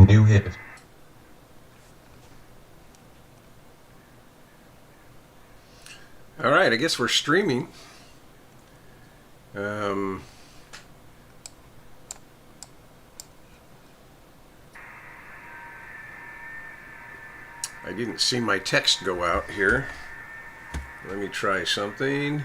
New hit. All right, I guess we're streaming. I didn't see my text go out here. Let me try something.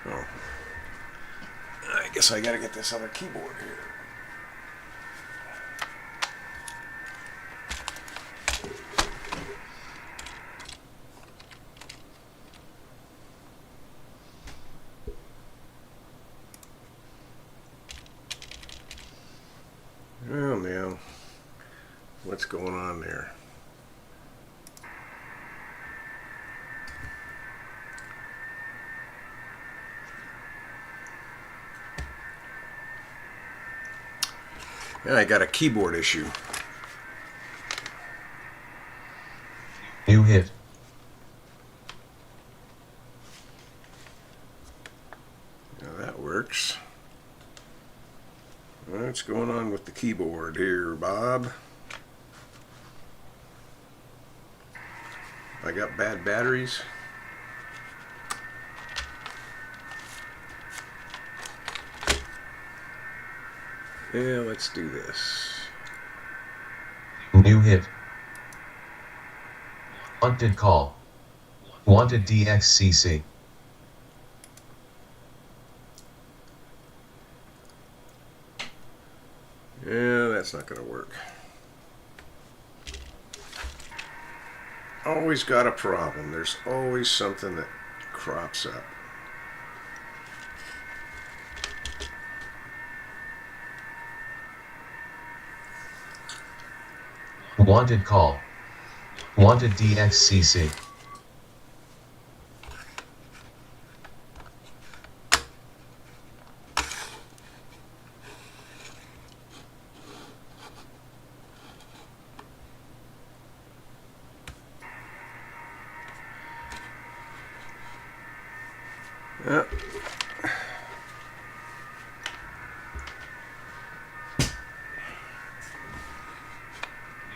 Oh, I guess I gotta get this other keyboard here. Oh man, what's going on there? Yeah, I got a keyboard issue. New hit. Now that works. What's going on with the keyboard here, Bob? I got bad batteries. Yeah, let's do this. New hit. Wanted call. Wanted DXCC. Yeah, that's not going to work. Always got a problem. There's always something that crops up. Wanted call. Wanted DXCC. Yeah.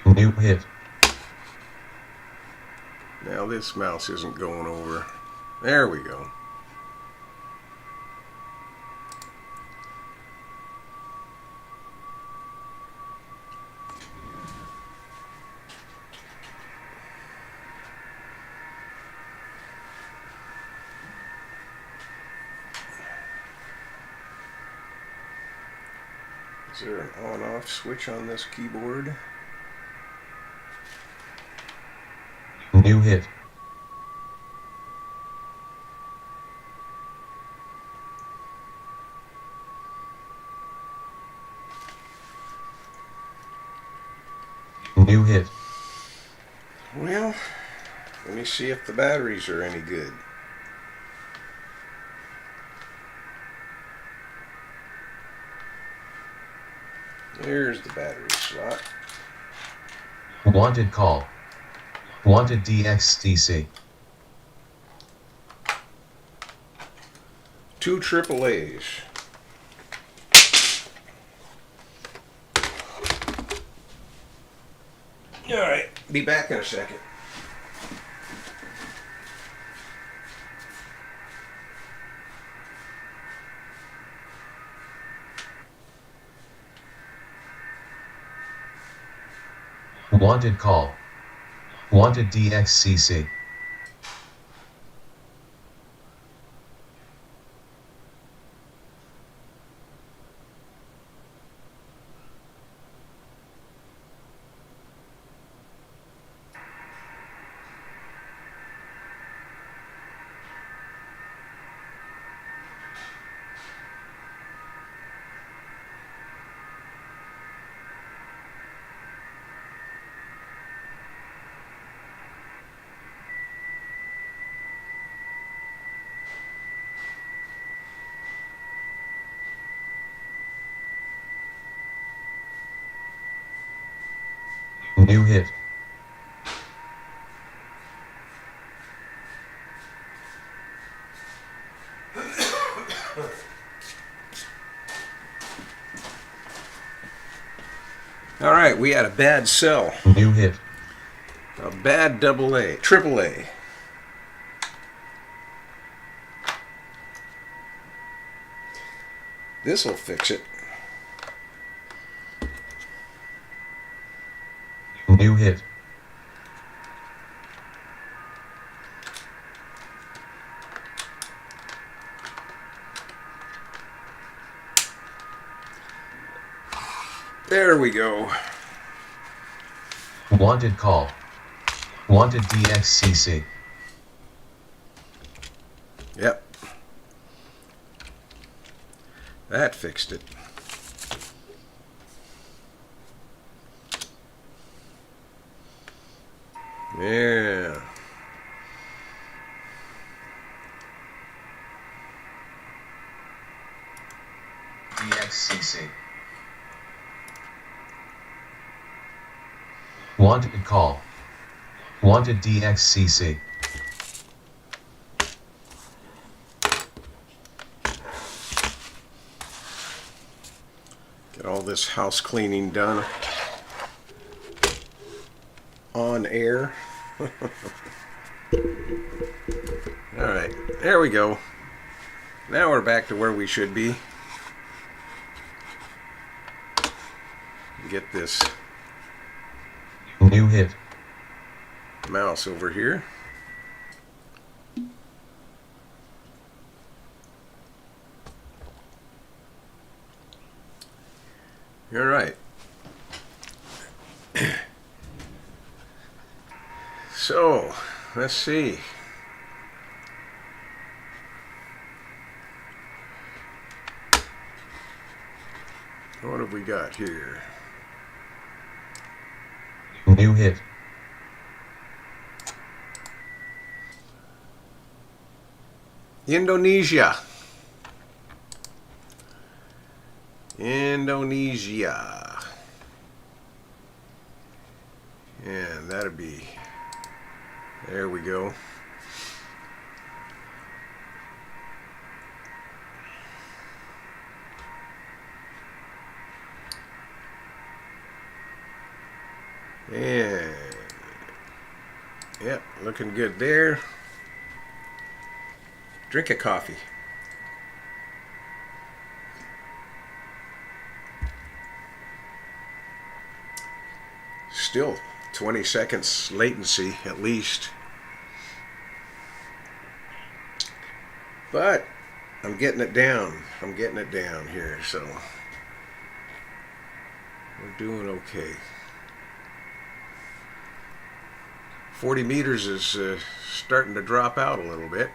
New hit. Now this mouse isn't going over. There we go. Is there an on-off switch on this keyboard? New hit. New hit. Well, let me see if the batteries are any good. There's the battery slot. Wanted call. Wanted DXDC. 2 AAAs. Alright, be back in a second. Wanted call. Wanted DXCC. New hit. All right, we had a bad cell. New hit. A bad triple A. This'll fix it. New hit. There we go. Wanted call. Wanted DXCC. Yep. That fixed it. Yeah. DXCC. Wanted call. Wanted DXCC. Get all this house cleaning done on air. All right, there we go. Now we're back to where we should be. Get this New hit. mouse over here. All right. So, let's see. What have we got here? New hit. Indonesia. Indonesia. And that'd be, there we go. And yep, looking good there. Drink a coffee. Still 20 seconds latency at least. But I'm getting it down. I'm getting it down here, so we're doing okay. 40 meters is starting to drop out a little bit.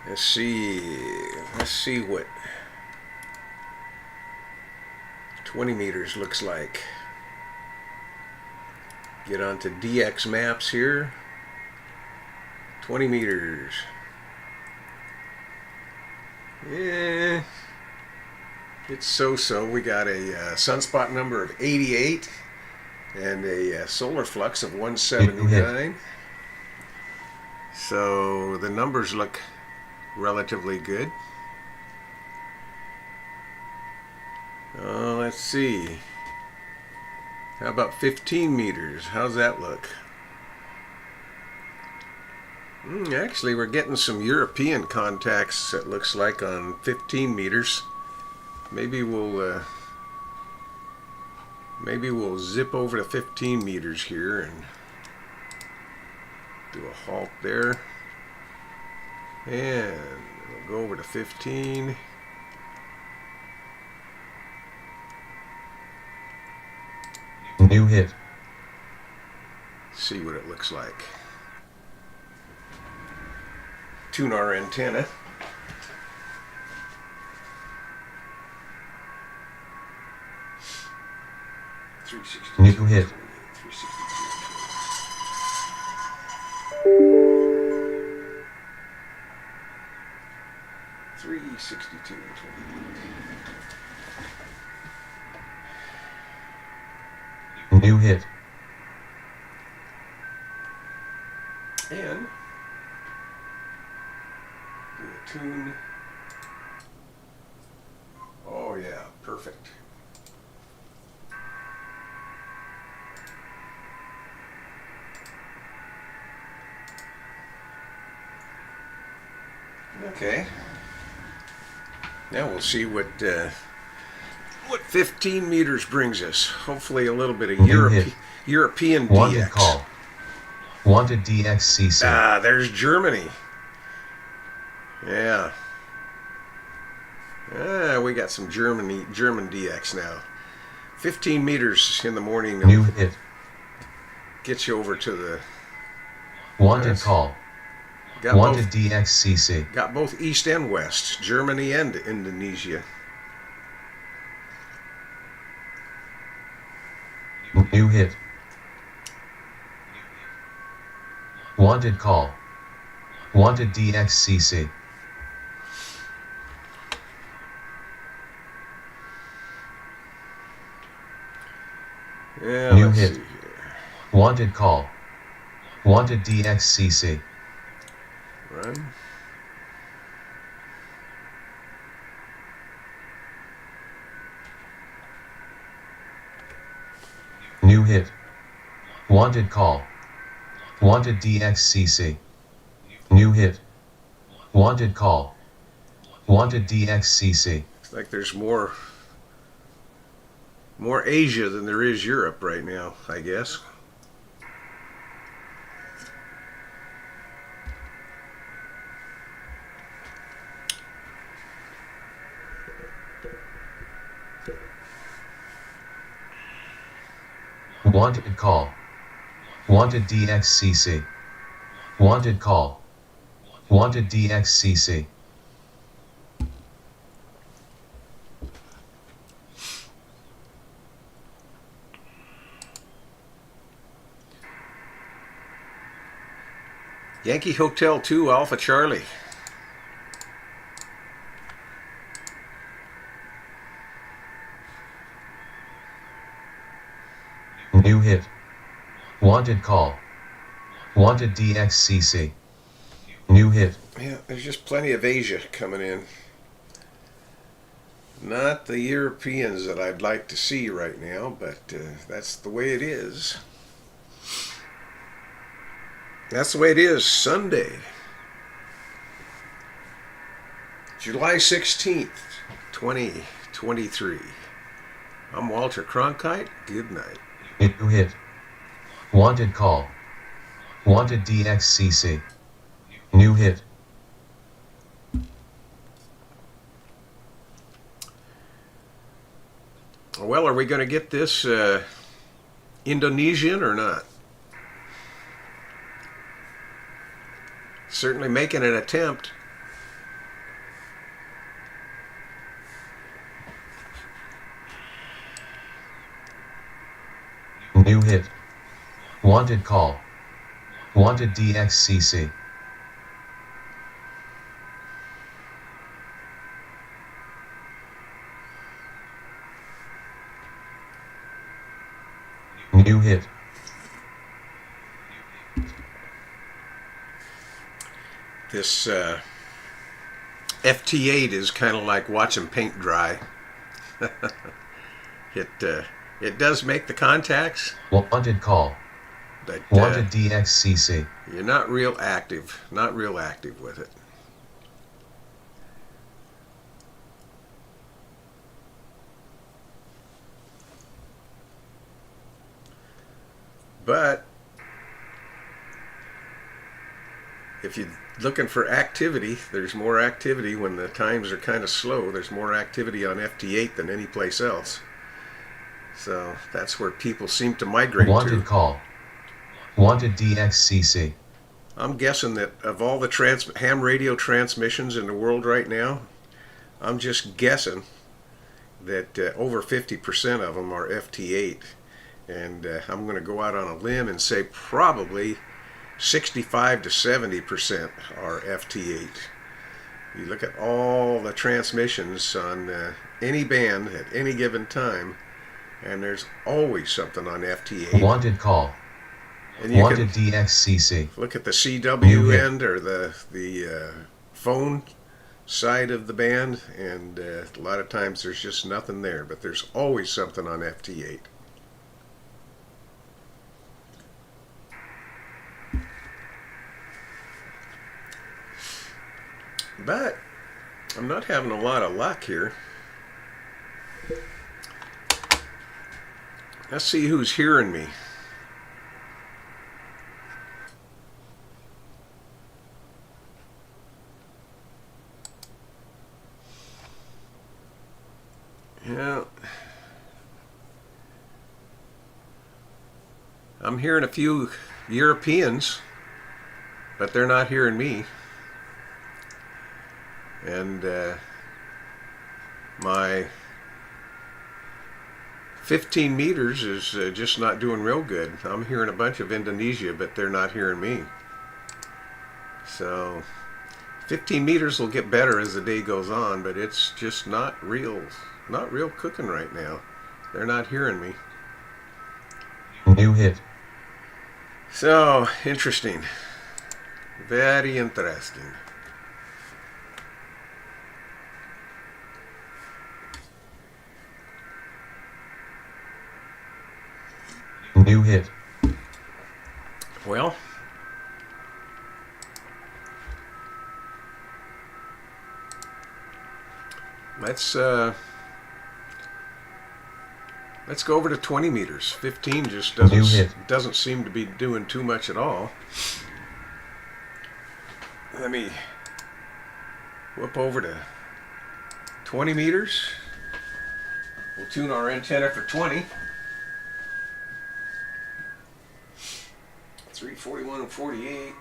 Let's see what 20 meters looks like. Get onto DX maps here. 20 meters. Yeah, it's so-so. We got a sunspot number of 88 and a solar flux of 179. So the numbers look relatively good. Let's see. How about 15 meters? How's that look? Actually, we're getting some European contacts, it looks like, on 15 meters. Maybe we'll zip over to 15 meters here and do a halt there. And we'll go over to 15. New hit. See what it looks like. Tune our antenna. New hit. 362 and 28. hit. And do a tune. Oh yeah, perfect. Okay. Now we'll see what 15 meters brings us. Hopefully a little bit of New hit. European Wanted DX. call. Wanted DXCC. Ah, there's Germany. Yeah. Ah, we got some German DX now. 15 meters in the morning New will hit. get you over to the... Wanted Yes. call. Got Wanted both, DXCC. got both East and West, Germany and Indonesia. New hit. Wanted call. Wanted DXCC. Yeah, New let's hit. see here. Wanted call. Wanted DXCC. Run. New hit. Wanted call. Wanted DXCC. New hit. Wanted call. Wanted DXCC. Looks like there's more Asia than there is Europe right now, I guess. Wanted call. Wanted DXCC. Wanted call. Wanted DXCC. Yankee Hotel 2 Alpha Charlie. New hit. Wanted call. Wanted DXCC. New hit. Yeah, there's just plenty of Asia coming in. Not the Europeans that I'd like to see right now, but that's the way it is. That's the way it is Sunday, July 16th, 2023. I'm Walter Cronkite. Good night. New hit. Wanted call. Wanted DXCC. New hit. Well, are we going to get this Indonesian or not? Certainly making an attempt. New hit. Wanted call. Wanted DXCC. New hit. This FT-8 is kind of like watching paint dry. It does make the contacts, Wanted call. but Wanted DXCC. you're not real active with it. But if you're looking for activity, there's more activity when the times are kind of slow. There's more activity on FT-8 than any place else. So that's where people seem to migrate Wanted to. call. Wanted DXCC. I'm guessing that of all the ham radio transmissions in the world right now, I'm just guessing that over 50% of them are FT-8. And I'm going to go out on a limb and say probably 65 to 70% are FT-8. You look at all the transmissions on any band at any given time, and there's always something on FT-8. Wanted call. And you Wanted can DXCC. look at the New CW hit. end or the phone side of the band, and a lot of times there's just nothing there, but there's always something on FT-8. But I'm not having a lot of luck here. Let's see who's hearing me. Yeah. I'm hearing a few Europeans, but they're not hearing me. And my 15 meters is just not doing real good. I'm hearing a bunch of Indonesia, but they're not hearing me. So 15 meters will get better as the day goes on, but it's just not real cooking right now. They're not hearing me. New hit. So interesting. Very interesting. New hit. Well, let's go over to 20 meters. 15 just doesn't seem to be doing too much at all. Let me whoop over to 20 meters. We'll tune our antenna for 20. 341 and 48.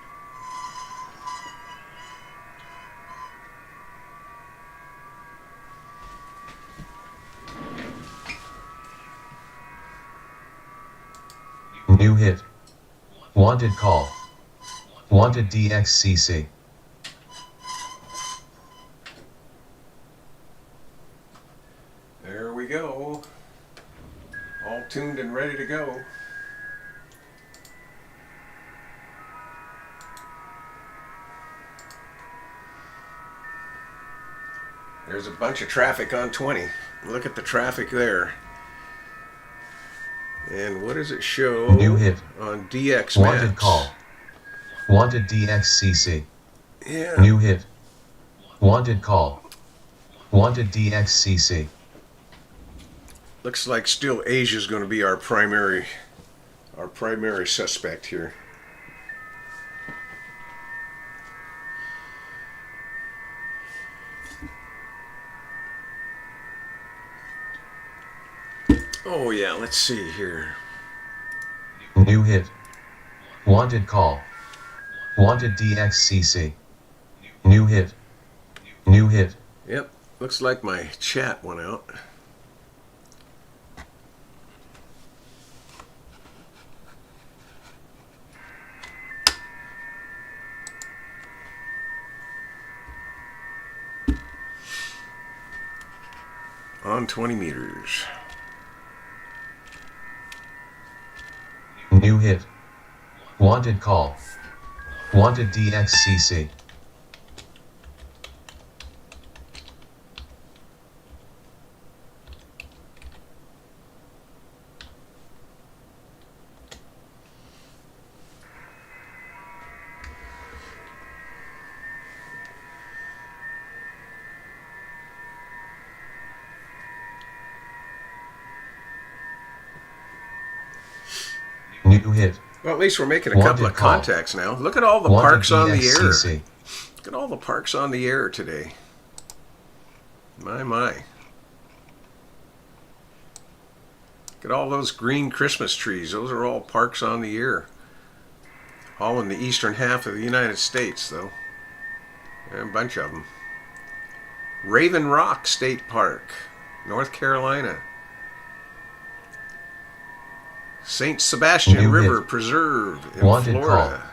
New hit. Wanted call. Wanted DXCC. There we go. All tuned and ready to go. There's a bunch of traffic on 20. Look at the traffic there. And what does it show New hit. on DX Wanted Maps? call. Wanted DXCC. Yeah. New hit. Wanted call. Wanted DXCC. Looks like still Asia's going to be our primary suspect here. Oh yeah, let's see here. New hit. Wanted call. Wanted DXCC. New hit. New hit. Yep, looks like my chat went out. On 20 meters. New hit. Wanted call. Wanted DXCC. New hit. Well, at least we're making a couple of contacts now. Look at all the parks on the air. Look at all the parks on the air today. My. Look at all those green Christmas trees. Those are all parks on the air. All in the eastern half of the United States, though. A bunch of them. Raven Rock State Park, North Carolina. St. Sebastian River Preserve in Florida.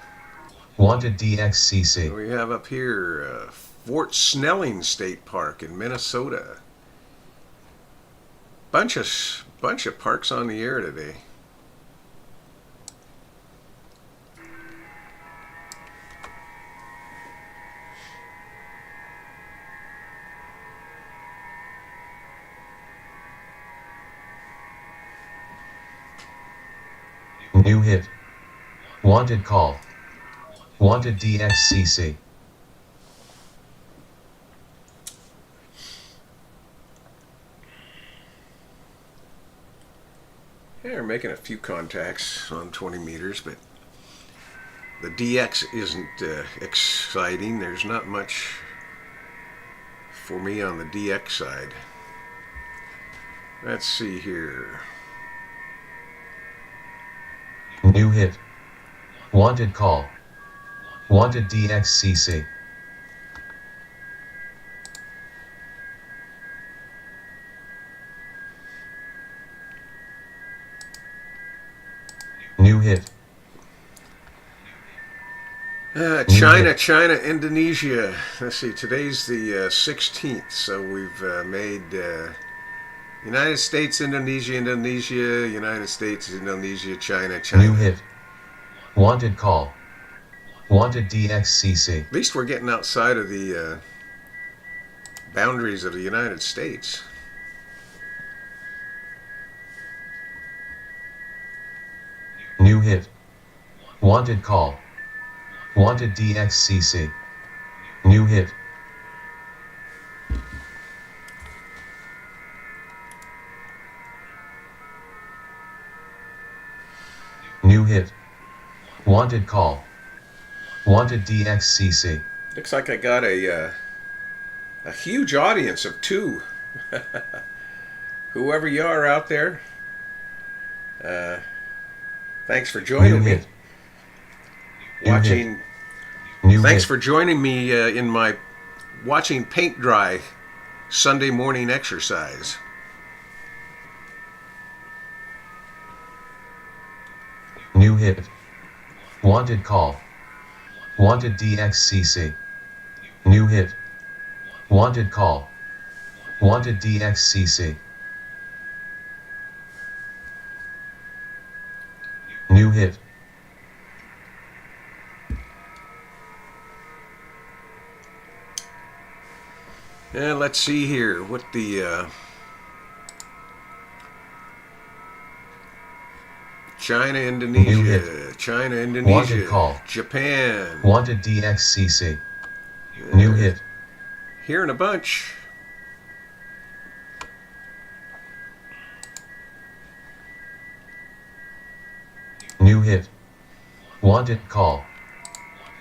Wanted DXCC. We have up here Fort Snelling State Park in Minnesota. Bunch of bunch of parks on the air today. New hit. Wanted call. Wanted DXCC. Yeah, we're making a few contacts on 20 meters, but the DX isn't exciting. There's not much for me on the DX side. Let's see here. New hit. Wanted call. Wanted DXCC. New hit. China, Indonesia. Let's see, today's the 16th, so we've made United States, Indonesia, United States, Indonesia, China. New hit. Wanted call. Wanted DXCC. At least we're getting outside of the boundaries of the United States. New hit. Wanted call. Wanted DXCC. New hit. New hit. Wanted call. Wanted DXCC. Looks like I got a huge audience of two. Whoever you are out there, thanks for joining me. Watching. Thanks for joining me in my watching paint dry Sunday morning exercise. New hit. Wanted call. Wanted DXCC. New hit. Wanted call. Wanted DXCC. New hit. And let's see here what the China, Indonesia, China, Indonesia, Wanted call. Japan. Wanted DXCC. New hit. Hearing a bunch. New hit. Wanted call.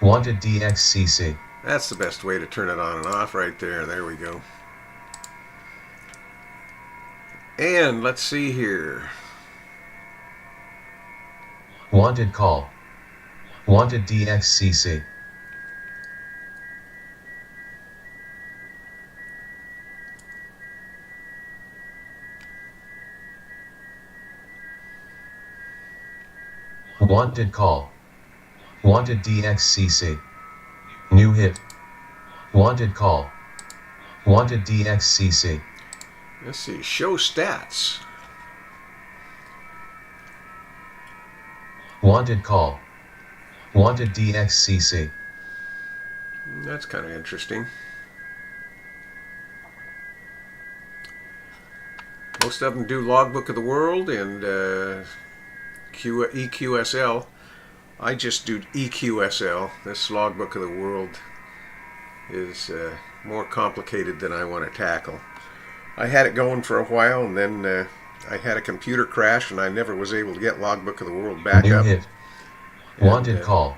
Wanted DXCC. That's the best way to turn it on and off right there. There we go. And let's see here. Wanted call. Wanted DXCC. Wanted call. Wanted DXCC. New hit. Wanted call. Wanted DXCC. Let's see. Show stats. Wanted call. Wanted DXCC. That's kind of interesting. Most of them do Logbook of the World and EQSL. I just do EQSL. This Logbook of the World is more complicated than I want to tackle. I had it going for a while, and then I had a computer crash, and I never was able to get Logbook of the World back New up. hit. Wanted call.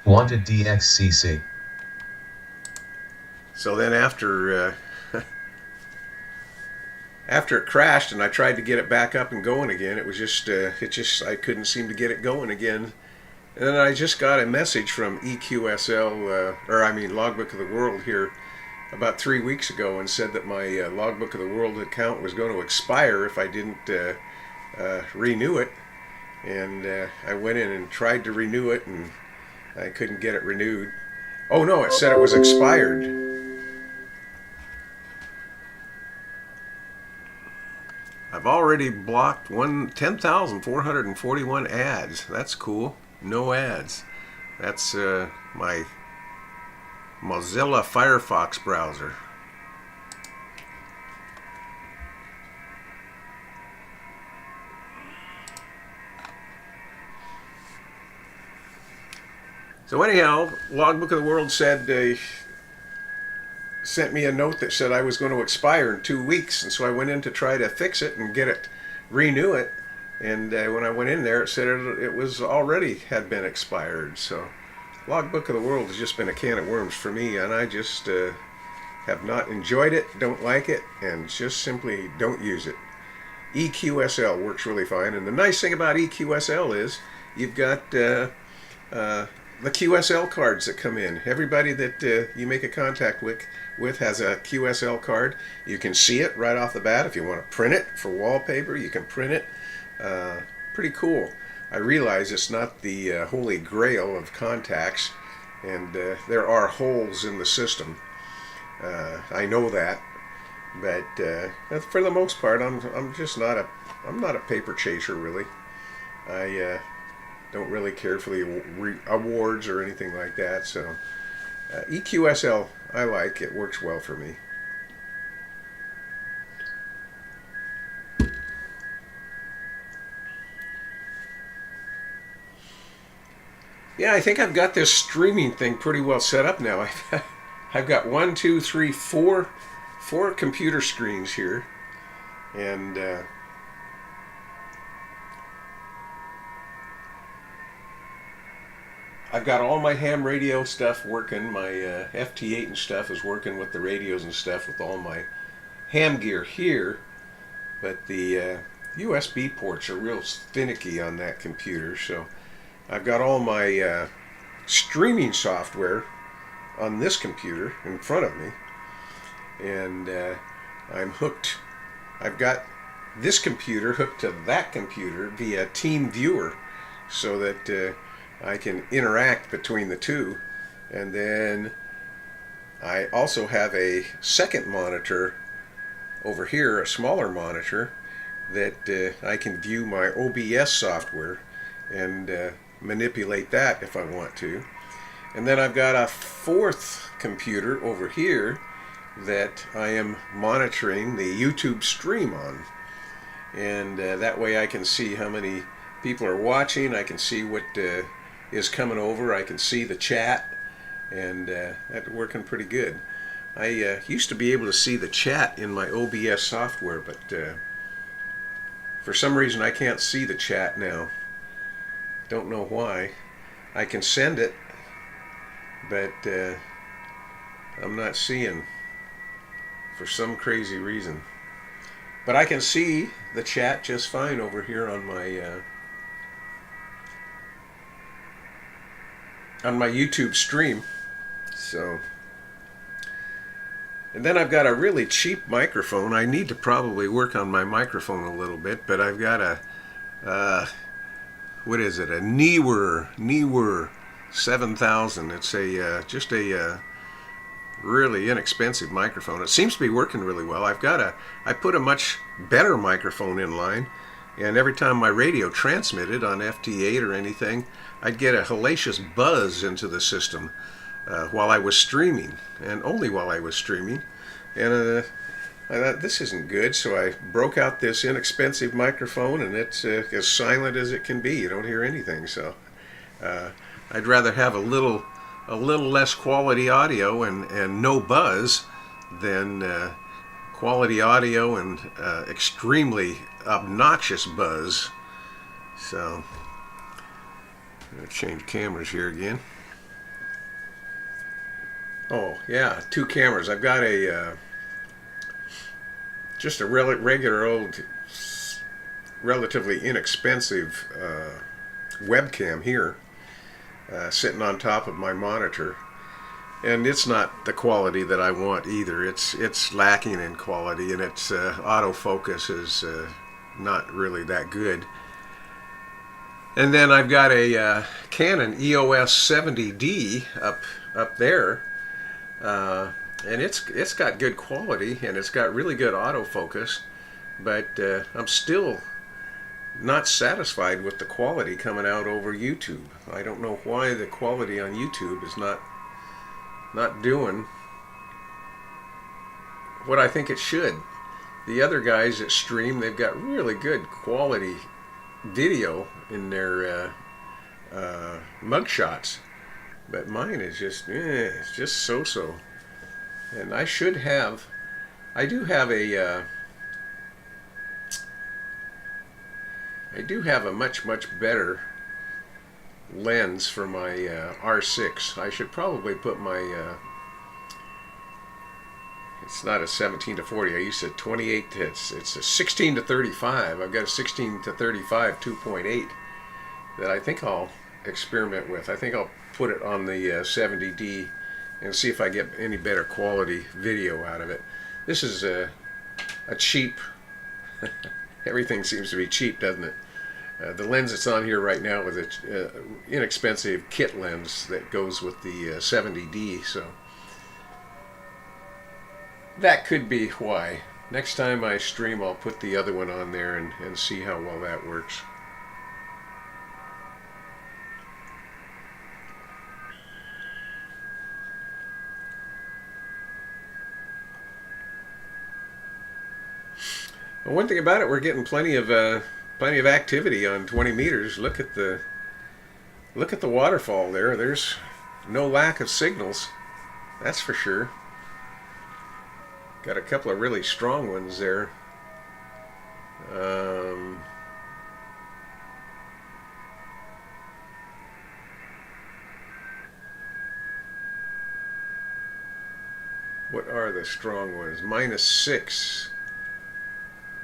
Wanted DXCC. So then after after it crashed and I tried to get it back up and going again, it was just I couldn't seem to get it going again. And then I just got a message from EQSL, Logbook of the World here about 3 weeks ago, and said that my Logbook of the World account was going to expire if I didn't renew it. And I went in and tried to renew it, and I couldn't get it renewed. Oh no, it said it was expired. I've I've already blocked 10,441 ads. That's cool. No ads. That's my Mozilla Firefox browser. So anyhow, Logbook of the World said sent me a note that said I was going to expire in 2 weeks, and so I went in to try to fix it and get it, renew it. And when I went in there, it said it was already had been expired. So Logbook of the World has just been a can of worms for me, and I just have not enjoyed it, don't like it, and just simply don't use it. EQSL works really fine, and the nice thing about EQSL is you've got the QSL cards that come in. Everybody that you make a contact with has a QSL card. You can see it right off the bat. If you want to print it for wallpaper, you can print it. Pretty cool. I realize it's not the holy grail of contacts, and there are holes in the system. I know that, but for the most part, I'm just not a paper chaser really. I don't really care for the awards or anything like that. So EQSL I like. It works well for me. Yeah, I think I've got this streaming thing pretty well set up now. I've got 1, 2, 3, 4 computer screens here, and I've got all my ham radio stuff working. My FT-8 and stuff is working with the radios and stuff with all my ham gear here, but the USB ports are real finicky on that computer, so I've got all my streaming software on this computer in front of me, and I'm hooked. I've got this computer hooked to that computer via Team Viewer, so that I can interact between the two. And then I also have a second monitor over here, a smaller monitor, that I can view my OBS software and manipulate that if I want to. And then I've got a fourth computer over here that I am monitoring the YouTube stream on, and that way I can see how many people are watching. I can see what is coming over. I can see the chat, and that's working pretty good. I used to be able to see the chat in my OBS software, but for some reason I can't see the chat now. Don't know why. I can send it, but I'm not seeing for some crazy reason. But I can see the chat just fine over here on my YouTube stream. So, and then I've got a really cheap microphone. I need to probably work on my microphone a little bit, but I've got a what is it? A Neewer 7000. It's a just a really inexpensive microphone. It seems to be working really well. I put a much better microphone in line, and every time my radio transmitted on FT-8 or anything, I'd get a hellacious buzz into the system while I was streaming, and only while I was streaming. And I thought, this isn't good, so I broke out this inexpensive microphone, and it's as silent as it can be. You don't hear anything. So I'd rather have a little less quality audio and no buzz than quality audio and extremely obnoxious buzz. So I'm going to change cameras here again. Oh yeah, 2 cameras. I've got a just a regular old, relatively inexpensive webcam here, sitting on top of my monitor, and it's not the quality that I want either. It's lacking in quality, and its autofocus is not really that good. And then I've got a Canon EOS 70D up there, and it's got good quality, and it's got really good autofocus. but I'm still not satisfied with the quality coming out over YouTube. I don't know why the quality on YouTube is not doing what I think it should. The other guys that stream, they've got really good quality video in their mug shots, but mine is just it's just so. And I do have a much better lens for my R6. I should probably put my it's not a 17 to 40. I used a 28. It's a 16 to 35. I've got a 16 to 35 2.8 that I think I'll experiment with. I think I'll put it on the 70D and see if I get any better quality video out of it. This is a cheap. Everything seems to be cheap, doesn't it? The lens that's on here right now is an inexpensive kit lens that goes with the 70D, so that could be why. Next time I stream, I'll put the other one on there and see how well that works. Well, one thing about it, we're getting plenty of activity on 20 meters. Look at the waterfall there. There's no lack of signals, that's for sure. Got a couple of really strong ones there. What are the strong ones? -6.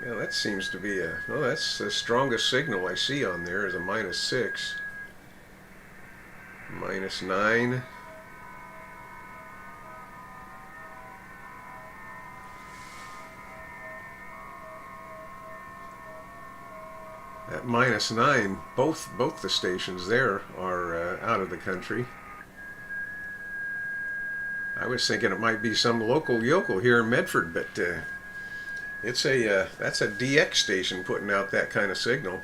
Yeah, that seems to be that's the strongest signal I see on there is a -6. -9. At -9, both the stations there are out of the country. I was thinking it might be some local yokel here in Medford, but it's that's a DX station putting out that kind of signal.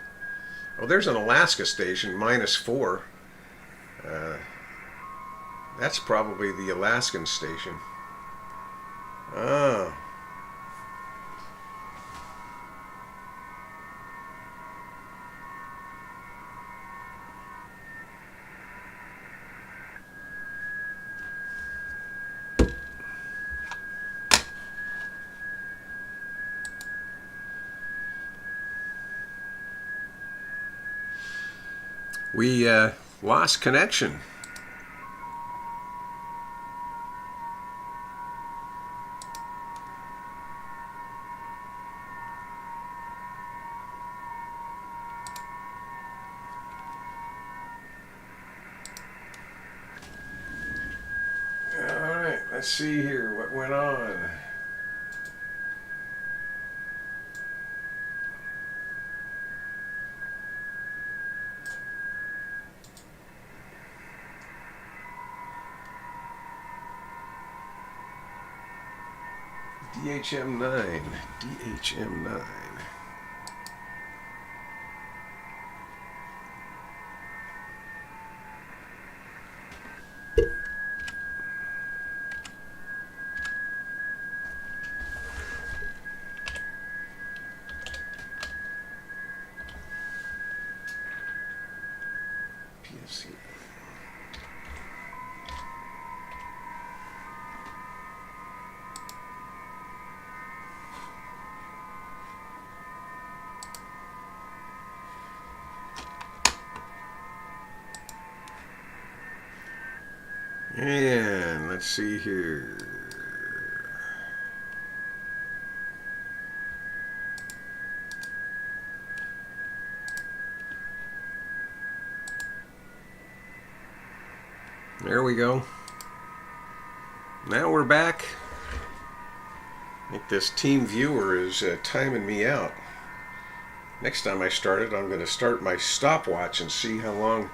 Oh, there's an Alaska station, -4. That's probably the Alaskan station. Oh. We lost connection. All right, let's see here what went on. DHM9. DHM9. PFC. And let's see here. There we go. Now we're back. I think this team viewer is timing me out. Next time I start it, I'm going to start my stopwatch and see how long.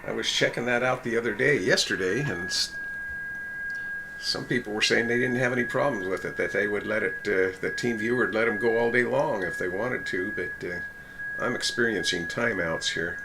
I was checking that out the other day, yesterday, and some people were saying they didn't have any problems with it, that they would let it, that TeamViewer would let them go all day long if they wanted to, but I'm experiencing timeouts here.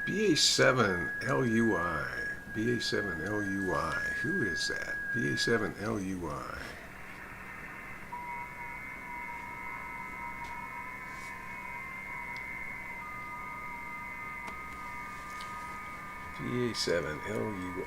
BA7LUI. BA7LUI. Who is that? BA7LUI. BA7LUI.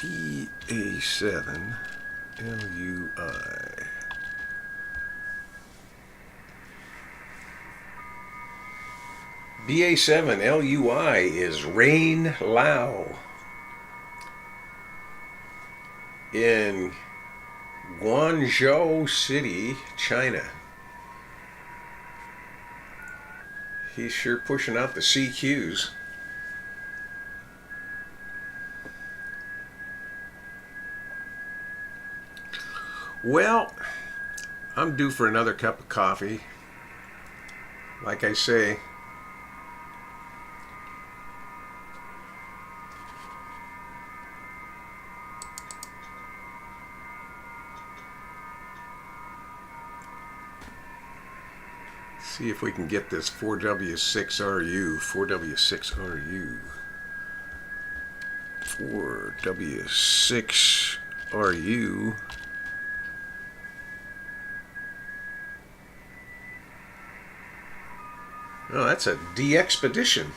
BA7LUI. BA7LUI is Rain Lao in Guangzhou City, China. He's sure pushing out the CQs. Well, I'm due for another cup of coffee. Like I say, see if we can get this 4W6RU. 4W6RU. 4W6RU. Oh, that's a D-Expedition.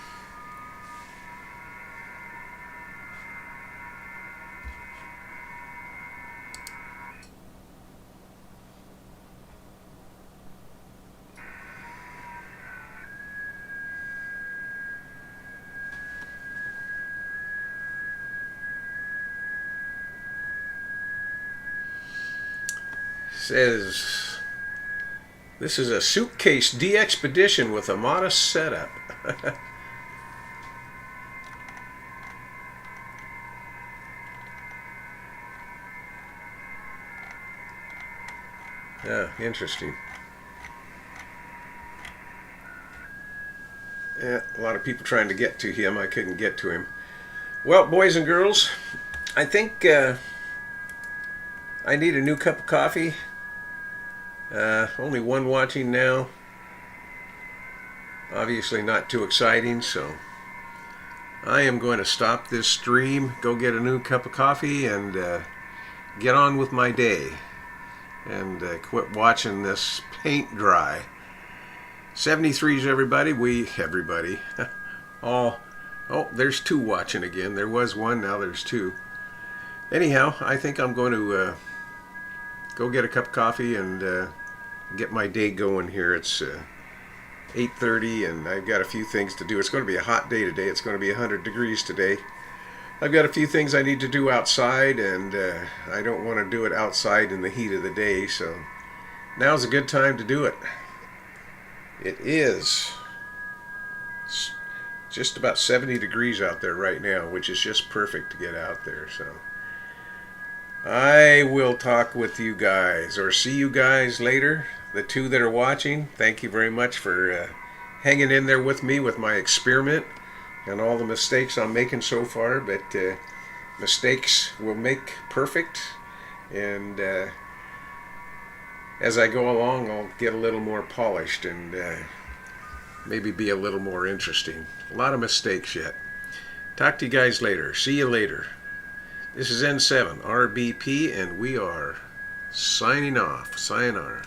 Says this is a suitcase D-Expedition with a modest setup. Yeah, interesting. Yeah, a lot of people trying to get to him. I couldn't get to him. Well, boys and girls, I think I need a new cup of coffee. Only one watching now. Obviously not too exciting, so I am going to stop this stream, go get a new cup of coffee, and get on with my day. And quit watching this paint dry. 73s, everybody. Oh, there's two watching again. There was one, now there's two. Anyhow, I think I'm going to go get a cup of coffee and get my day going here. It's 8:30 and I've got a few things to do. It's going to be a hot day today. It's going to be 100 degrees today. I've got a few things I need to do outside, and I don't want to do it outside in the heat of the day, so now's a good time to do it. It is just about 70 degrees out there right now, which is just perfect to get out there. So I will talk with you guys, or see you guys later. The two that are watching, thank you very much for hanging in there with me with my experiment and all the mistakes I'm making so far. But mistakes will make perfect, and as I go along, I'll get a little more polished and maybe be a little more interesting. A lot of mistakes yet. Talk to you guys later. See you later. This is N7 RBP, and we are signing off. Sayonara.